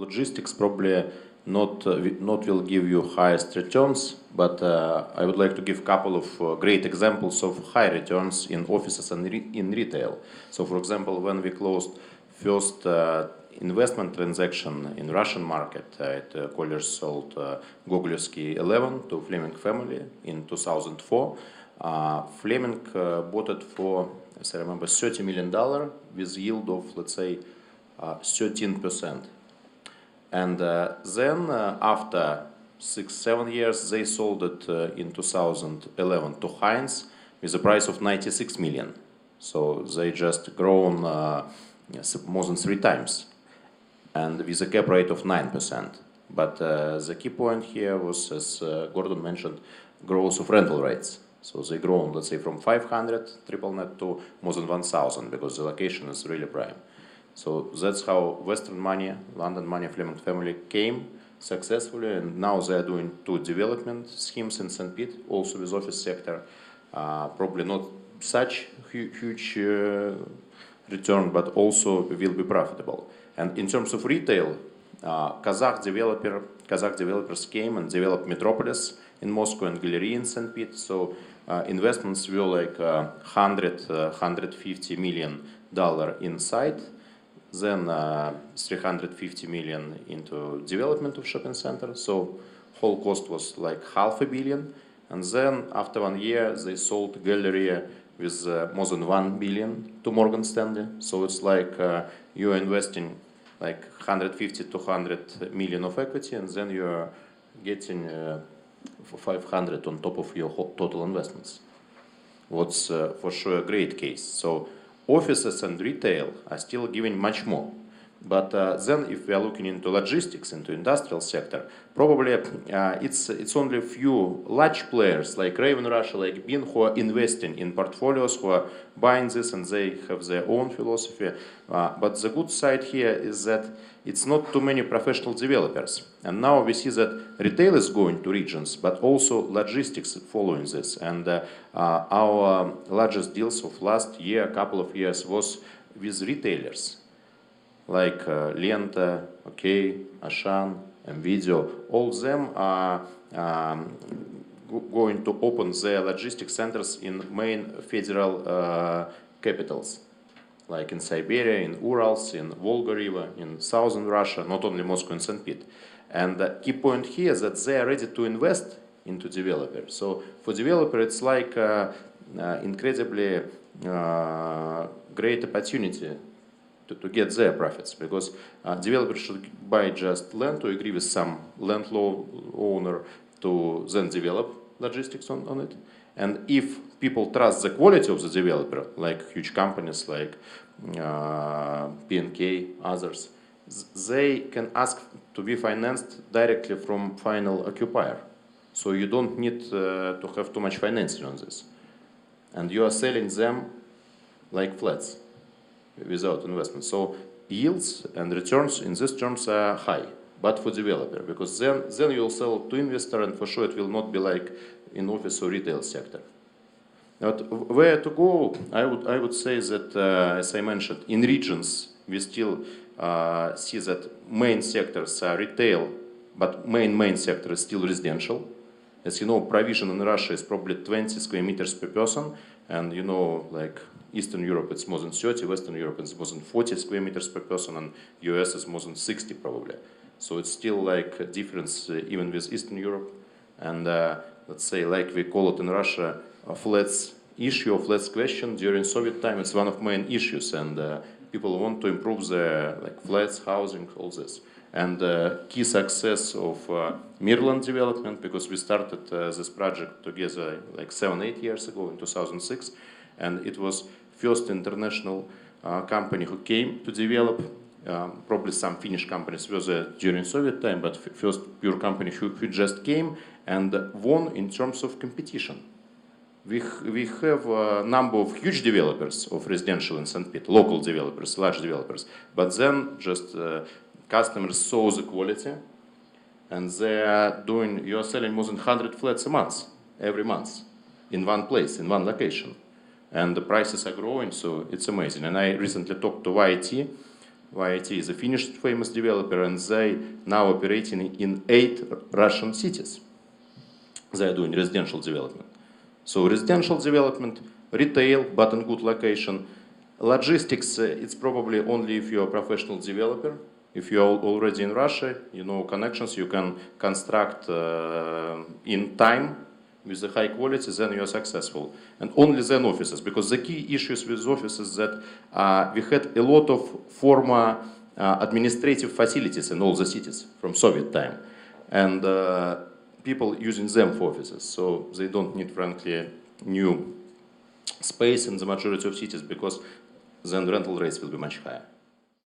logistics probably not will give you highest returns, but I would like to give a couple of great examples of high returns in offices and in retail. So, for example, when we closed first investment transaction in Russian market, Colliers sold Gogolyevsky 11 to Fleming family in 2004. Fleming bought it for, as I remember, $30 million with yield of, let's say, 13%. And then after 6-7 years, they sold it in 2011 to Heinz with a price of 96 million. So they just grown more than 3 times, and with a cap rate of 9%. But the key point here was, as Gordon mentioned, growth of rental rates. So they grown, let's say, from 500 triple net to more than 1,000 because the location is really prime. So that's how Western money, London money, Fleming family came successfully, and now they are doing 2 development schemes in St. Pete, also with office sector. Probably not such huge return, but also will be profitable. And in terms of retail, Kazakh developers came and developed Metropolis in Moscow and Gallery in St. Pete. So investments were like $150 million inside, then 350 million into development of shopping center. So whole cost was like $500 million. And then after 1 year, they sold Galleria with more than $1 billion to Morgan Stanley. So it's like you're investing like 150 to 100 million of equity, and then you're getting 500 on top of your total investments. What's for sure a great case. So offices and retail are still giving much more. But then if we are looking into logistics, into industrial sector, probably it's only a few large players like Raven Russia, like Bean, who are investing in portfolios, who are buying this, and they have their own philosophy. But the good side here is that it's not too many professional developers. And now we see that retail is going to regions, but also logistics following this. And our largest deals of last year, couple of years, was with retailers like Lenta, OK, Ashan, Nvidia. All of them are going to open their logistics centers in main federal capitals, like in Siberia, in Urals, in Volga River, in southern Russia, not only Moscow and St. Pete. And the key point here is that they are ready to invest into developers. So for developer, it's like incredibly great opportunity to get their profits, because developers should buy just land to agree with some landlord owner to then develop logistics on it. And if people trust the quality of the developer, like huge companies like P&K, others, they can ask to be financed directly from final occupier. So you don't need to have too much financing on this. And you are selling them like flats without investment. So yields and returns in these terms are high, but for developer, because then you will sell to investor, and for sure it will not be like in office or retail sector. But where to go? I would say that, as I mentioned, in regions we still see that main sectors are retail, but main sector is still residential. As you know, provision in Russia is probably 20 square meters per person, and you know, like Eastern Europe it's more than 30, Western Europe it's more than 40 square meters per person, and US is more than 60 probably. So it's still like a difference even with Eastern Europe. And let's say, like we call it in Russia, a flats issue, flats question during Soviet time, it's one of main issues, and people want to improve their like flats, housing, all this. And key success of Mirland development, because we started this project together like 7-8 years ago in 2006, and it was first international company who came to develop. Probably some Finnish companies were there during Soviet time, but first pure company who just came and won in terms of competition. We have a number of huge developers of residential in St. Pete, local developers, large developers, but then just customers saw the quality, and they are doing, you are selling more than 100 flats a month, every month, in one place, in one location. And the prices are growing, so it's amazing. And I recently talked to YT, YIT is a Finnish famous developer, and they now operating in 8 Russian cities. They are doing residential development. So residential development, retail, but in good location. Logistics, it's probably only if you're a professional developer. If you're already in Russia, you know connections, you can construct in time with the high quality, then you are successful. And only then offices, because the key issues with offices that we had a lot of former administrative facilities in all the cities from Soviet time. And people using them for offices, so they don't need, frankly, new space in the majority of cities, because then rental rates will be much higher.